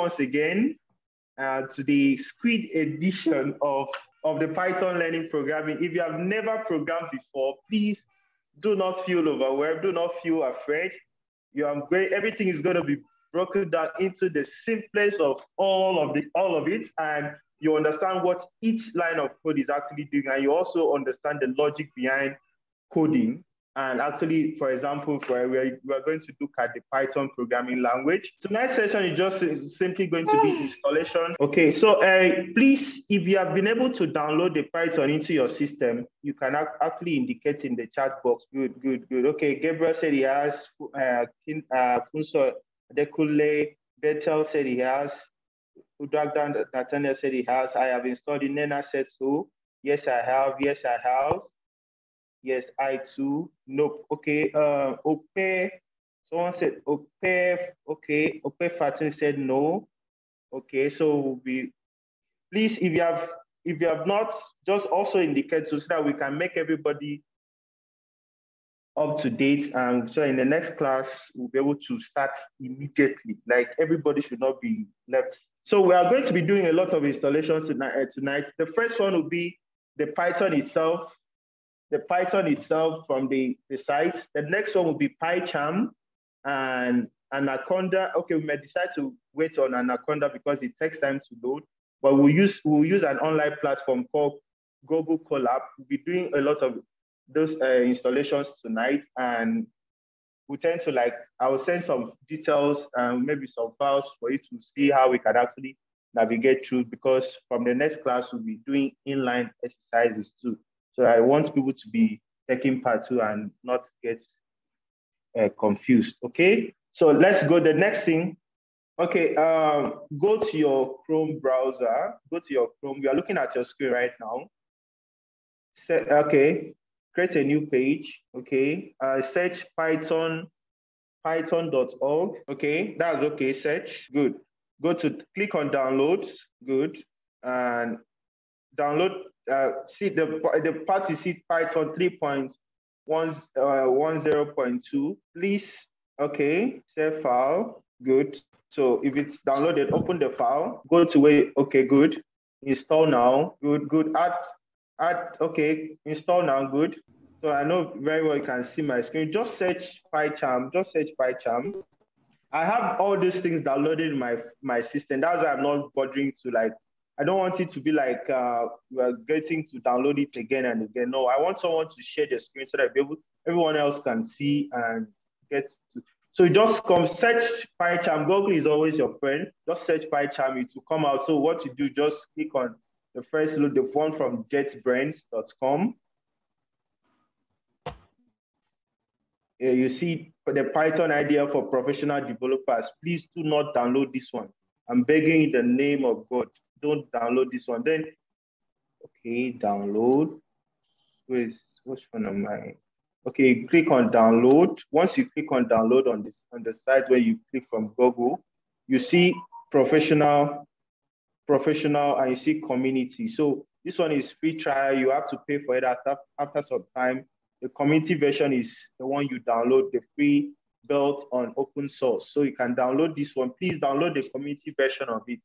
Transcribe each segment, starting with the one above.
once again to the Squid edition of the Python learning programming. If you have never programmed before, please do not feel overwhelmed. Do not feel afraid. Everything is going to be broken down into the simplest of all of it, and you understand what each line of code is actually doing, and you also understand the logic behind coding. And actually, for example, we are going to look at the Python programming language. Tonight's session is just simply going to be installation. Okay, so please, if you have been able to download the Python into your system, you can actually indicate in the chat box. Good, good, good. Okay, Gabriel said he has. Funso Dekule Betel said he has. Udagdan Nathaniel said he has. I have installed it. Nena said so. Yes, I have. Yes, I have. Yes, I too. Nope. Okay. Ope. Someone said Ope. Okay. Ope Fatun said no. Okay. So please, if you have not, just also indicate so that we can make everybody up to date. And so in the next class, we'll be able to start immediately. Like everybody should not be left. So we are going to be doing a lot of installations tonight. The first one will be the Python itself. The Python itself from the site. The next one will be PyCharm and Anaconda. Okay, we may decide to wait on Anaconda because it takes time to load, but we'll use an online platform called Google Colab. We'll be doing a lot of those installations tonight, and we tend to I will send some details and maybe some files for you to see how we can actually navigate through, because from the next class, we'll be doing inline exercises too. So I want people to be taking part too and not get confused, okay? So let's go, the next thing. Okay, go to your Chrome browser, go to your Chrome. We are looking at your screen right now. Okay, create a new page, okay? Search python.org, okay? That's okay, search, good. Click on downloads, good. And download, see the part you see Python 3.10.2. Please, okay, save file, good. So if it's downloaded, open the file, go to where, okay, good. Install now, good. Add, okay, install now, good. So I know very well you can see my screen. Just search PyCharm, I have all these things downloaded in my system. That's why I'm not bothering to I don't want it to be like we're getting to download it again and again. No, I want someone to share the screen so that everyone else can see and get to. So just come search PyCharm. Google is always your friend. Just search PyCharm, it will come out. So what you do, just click on the first load, the one from jetbrains.com. You see the Python idea for professional developers. Please do not download this one. I'm begging in the name of God. Don't download this one. Then, okay, download. Which one am I? Okay, click on download. Once you click on download on the site where you click from Google, you see professional, and you see community. So this one is free trial. You have to pay for it after some time. The community version is the one you download, the free built on open source. So you can download this one. Please download the community version of it.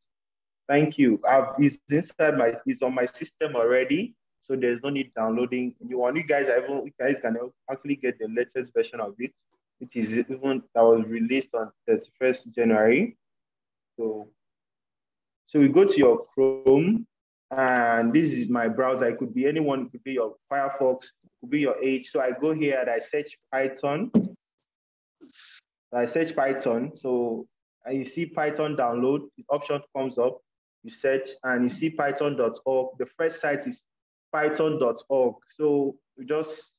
Thank you. It's on my system already, so there's no need downloading. You guys can actually get the latest version of it. It is even that was released on 31st January. So we go to your Chrome, and this is my browser. It could be anyone. It could be your Firefox. It could be your Edge. So I go here and I search Python. So you see Python download. The option comes up. You search and you see python.org. The first site is python.org. So you just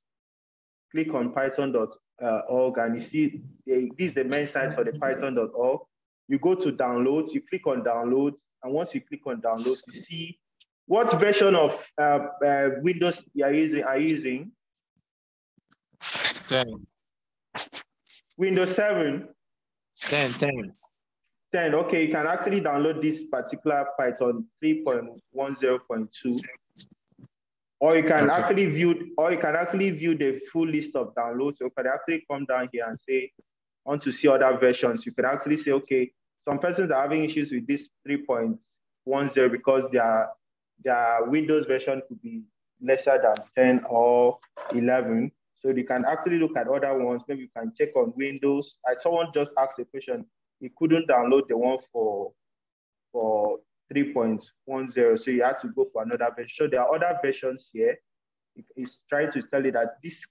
click on python.org and you see this is the main site for the python.org. You go to downloads, you click on downloads, and once you click on downloads, you see what version of Windows you are using. 10. Windows 7. 10. Okay, you can actually download this particular Python 3.10.2, or you can actually view the full list of downloads. You can actually come down here and say, I want to see other versions. You can actually say, okay, some persons are having issues with this 3.10 because their Windows version could be lesser than 10 or 11. So they can actually look at other ones. Maybe you can check on Windows. Someone just asked a question. He couldn't download the one for 3.10, so you had to go for another version. So there are other versions here. It's trying to tell you that this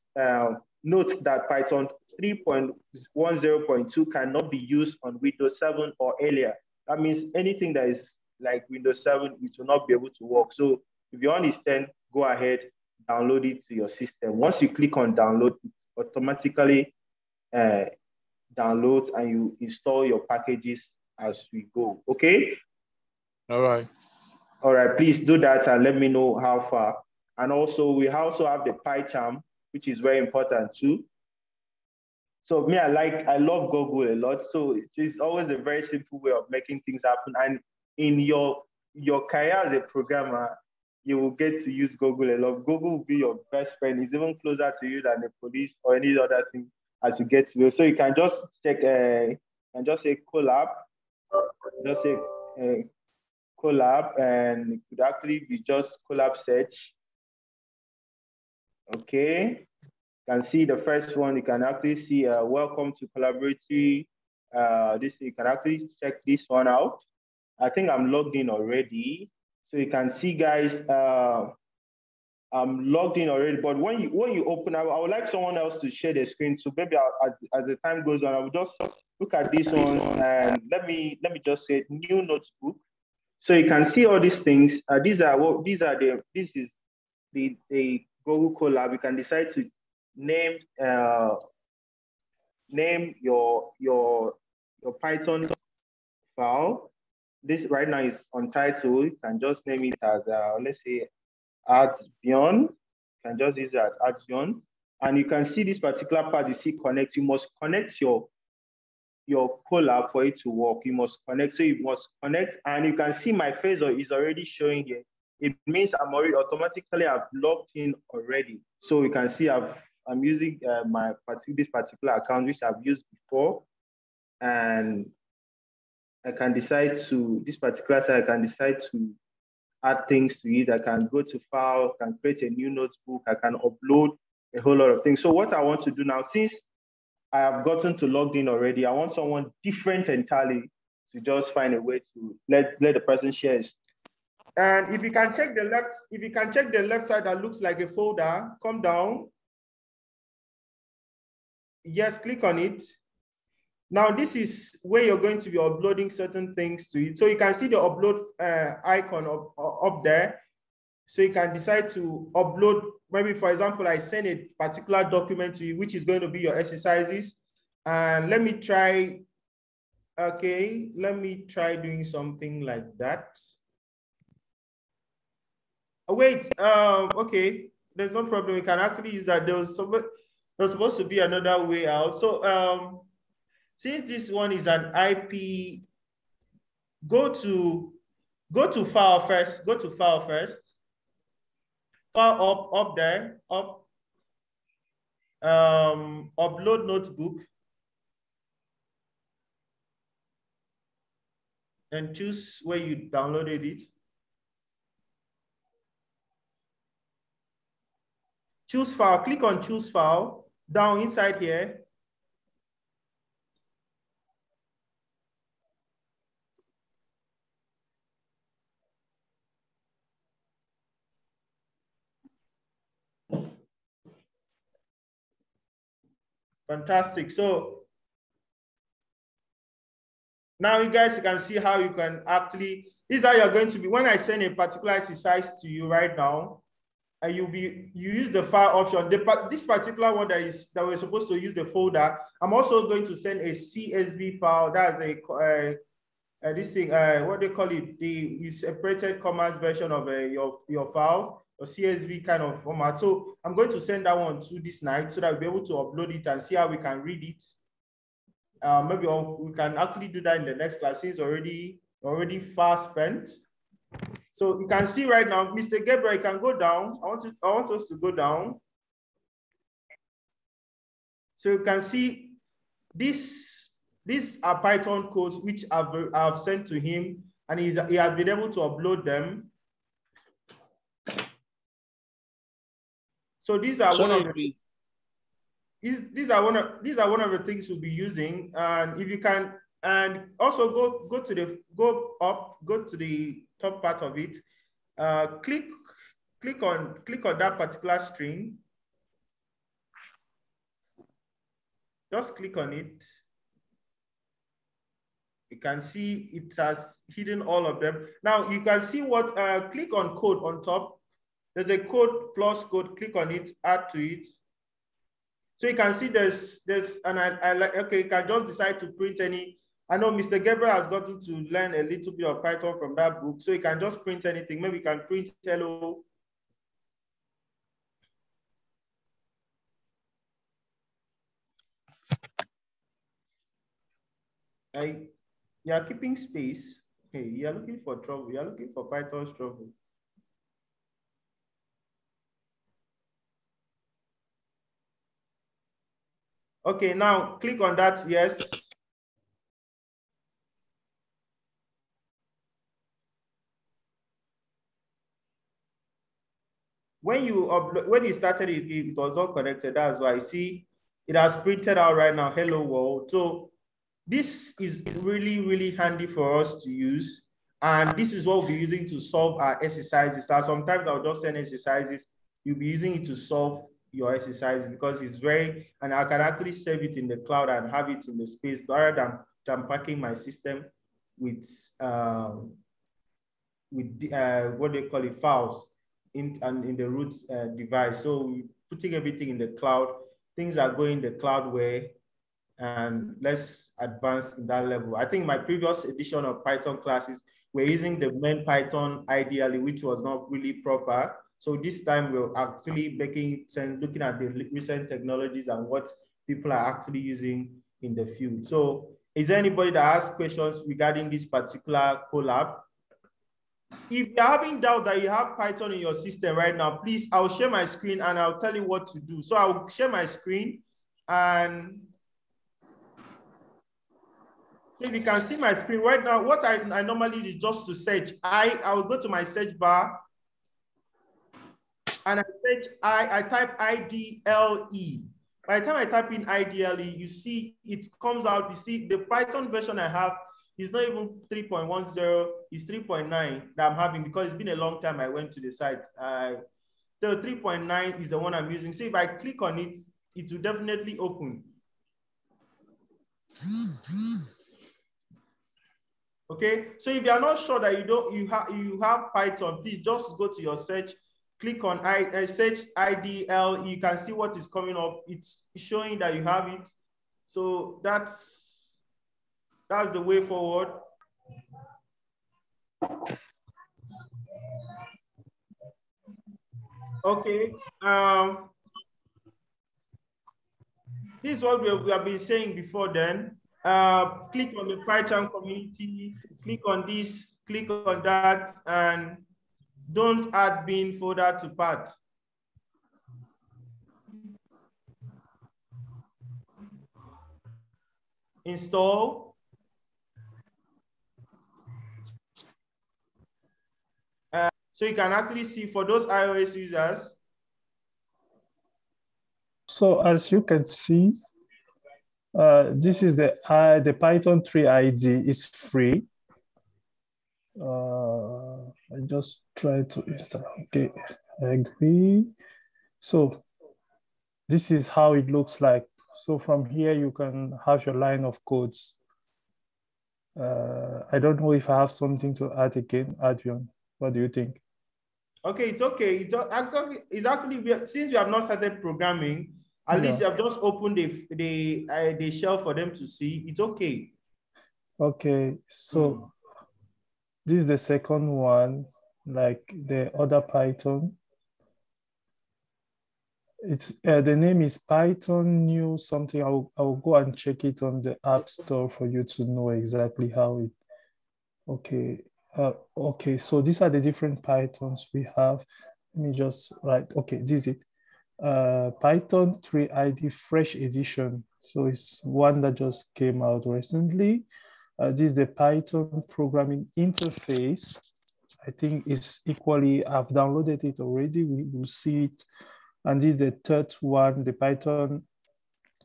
note that Python 3.10.2 cannot be used on Windows 7 or earlier. That means anything that is like Windows 7, it will not be able to work. So if you're on this 10, go ahead, download it to your system. Once you click on download, it automatically downloads and you install your packages as we go. Okay? All right. All right, please do that and let me know how far. And also, we also have the PyCharm, which is very important too. So me, I love Google a lot. So it's always a very simple way of making things happen. And in your career as a programmer, you will get to use Google a lot. Google will be your best friend. It's even closer to you than the police or any other thing as you get to it. So you can just check and just say collab, just say collab, and it could actually be just collab search. Okay, you can see the first one. You can actually see welcome to collaboratory. This you can actually check this one out. I think I'm logged in already. So you can see, guys, I'm logged in already. But when you open, I would like someone else to share the screen. So maybe as the time goes on, I will just look at this one and let me just say new notebook. So you can see all these things. This is the Google Colab. You can decide to name your Python file. This right now is untitled. You can just name it as let's say Artvion. You can just use it as Artvion. And you can see this particular part, you see connect. You must connect your Colab for it to work. You must connect. So you must connect, and you can see my face is already showing here. It means I'm already automatically I've logged in already. So you can see I'm using this particular account which I've used before, and I can decide to this particular side. I can decide to add things to it. I can go to file, can create a new notebook. I can upload a whole lot of things. So what I want to do now, since I have gotten to logged in already, I want someone different entirely to just find a way to let the person share. And if you can check the left side that looks like a folder, come down. Yes, click on it. Now this is where you're going to be uploading certain things to it. So you can see the upload icon up there. So you can decide to upload, maybe for example, I send a particular document to you, which is going to be your exercises. And let me try doing something like that. Oh, wait, okay, there's no problem. We can actually use that. There's supposed to be another way out. So since this one is an IP, go to file first. Go to file first. File up there, up. Upload notebook. And choose where you downloaded it. Choose file, click on choose file, down inside here. Fantastic. So now you guys can see how you can actually, this is how you're going to be, when I send a particular exercise to you right now, and you use the file option. This particular one that we're supposed to use the folder, I'm also going to send a CSV file. That's this thing, what they call it, the separated commas version of your file, or CSV kind of format. So I'm going to send that one to this night so that we'll be able to upload it and see how we can read it. Maybe we can actually do that in the next class. It's already far spent. So you can see right now, Mr. Gabriel, you can go down. I want us to go down. So you can see this these are Python codes which I've sent to him, and he has been able to upload them. So these are one of the these are one of the things we'll be using. And if you can, and also go to the top part of it. Click on that particular string. Just click on it. You can see it has hidden all of them. Now you can see what, click on code on top. There's a code plus code, click on it, add to it. So you can see there's, and I like, okay, you can just decide to print any. I know Mr. Gabriel has gotten to learn a little bit of Python from that book. So you can just print anything. Maybe you can print hello. You are keeping space. Hey, you are looking for trouble. You are looking for Python's trouble. Okay, now click on that. Yes. When you started it, it was all connected. That's why I see it has printed out right now. Hello world. So this is really, really handy for us to use. And this is what we'll be using to solve our exercises. Now, sometimes I'll just send exercises. You'll be using it to solve your exercises because it's very, and I can actually save it in the cloud and have it in the space rather than packing my system with what they call it, files in the root device. So putting everything in the cloud, things are going the cloud way, and let's advance in that level. I think my previous edition of Python classes, we're using the main Python ideally, which was not really proper. So this time we're actually making sense, looking at the recent technologies and what people are actually using in the field. So is there anybody that has questions regarding this particular collab? If you're having doubt that you have Python in your system right now, please, I'll share my screen and I'll tell you what to do. So I'll share my screen, and if you can see my screen right now, what I normally do is just to search. I will go to my search bar and I search I type IDLE. By the time I type in IDLE, you see it comes out. You see the Python version I have is not even 3.10, it's 3.9 that I'm having because it's been a long time I went to the site. The 3.9 is the one I'm using. So if I click on it, it will definitely open. Okay, so if you are not sure that you have Python, please just go to your search, click on search IDL. You can see what is coming up. It's showing that you have it. So that's the way forward. Okay. This is what we have been saying before then. Click on the Python community, click on this, click on that, and don't add bin folder to path. Install. So you can actually see for those iOS users. So as you can see, this is the Python 3 ID is free. I just try to install. Okay, I agree. So this is how it looks like. So from here, you can have your line of codes. I don't know if I have something to add again, Artvion. What do you think? Okay, it's okay. It's actually since we have not started programming, at least you have just opened the shell for them to see. It's okay. Okay, so this is the second one, like the other Python. It's the name is Python new something. I'll go and check it on the App Store for you to know exactly how it. Okay. Okay, so these are the different Pythons we have. Let me just write. Okay, this is it. Python 3 ID fresh edition. So it's one that just came out recently. This is the Python programming interface. I think it's equally, I've downloaded it already. We will see it. And this is the third one, the Python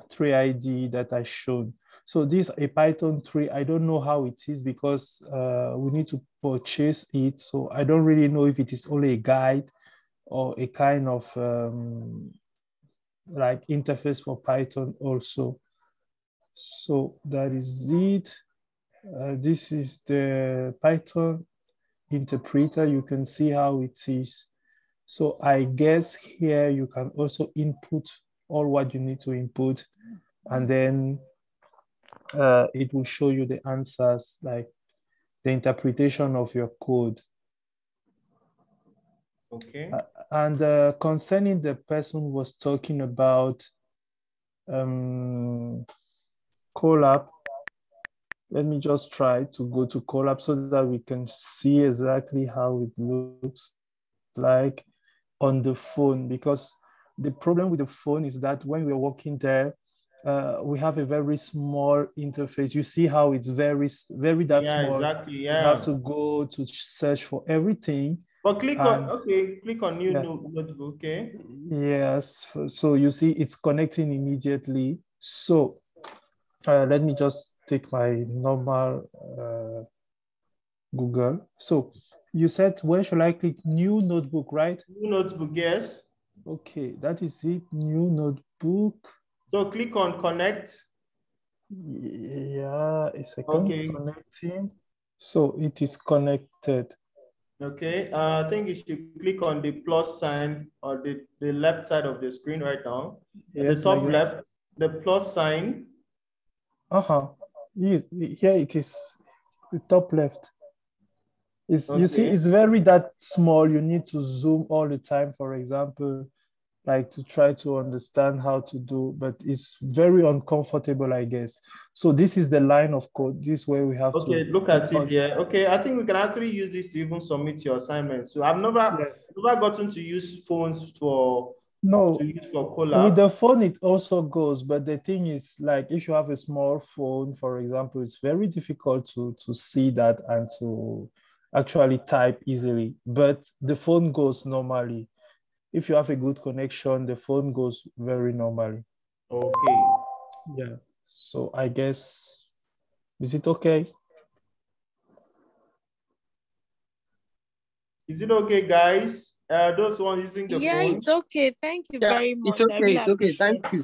3 IDE that I showed. So this a Python 3, I don't know how it is because we need to purchase it. So I don't really know if it is only a guide or a kind of like interface for Python also. So that is it. This is the Python interpreter. You can see how it is. So I guess here you can also input all what you need to input, and then it will show you the answers, like the interpretation of your code. Okay. And concerning the person who was talking about Colab, let me just try to go to Colab so that we can see exactly how it looks like on the phone, because the problem with the phone is that when we're working there, we have a very small interface. You see how it's very small. Exactly. Yeah. You have to go to search for everything. But click on new notebook. Okay. Yes. So you see it's connecting immediately. So let me just take my normal Google. So you said, where should I click? New notebook, right? New notebook, yes. Okay, that is it. New notebook. So click on connect. Yeah, a second. Okay. Connecting. So it is connected. Okay. I think you should click on the plus sign or the left side of the screen right now. Yes, the top left, the plus sign. Yes, here it is, the top left. Okay. You see, it's very that small. You need to zoom all the time, for example, like to try to understand how to do, but it's very uncomfortable, I guess. So this is the line of code. This is where we have to. Okay, look at it here. Okay, I think we can actually use this to even submit your assignment. So I've never gotten to use phones for Colab. With the phone, it also goes, but the thing is, like, if you have a small phone, for example, it's very difficult to see that and to actually type easily, but the phone goes normally. If you have a good connection, the phone goes very normally. Okay. Yeah. So I guess, is it okay? Is it okay, guys? Those ones using the phone? Yeah, it's okay. Thank you very much. It's okay. It's okay. Thank you.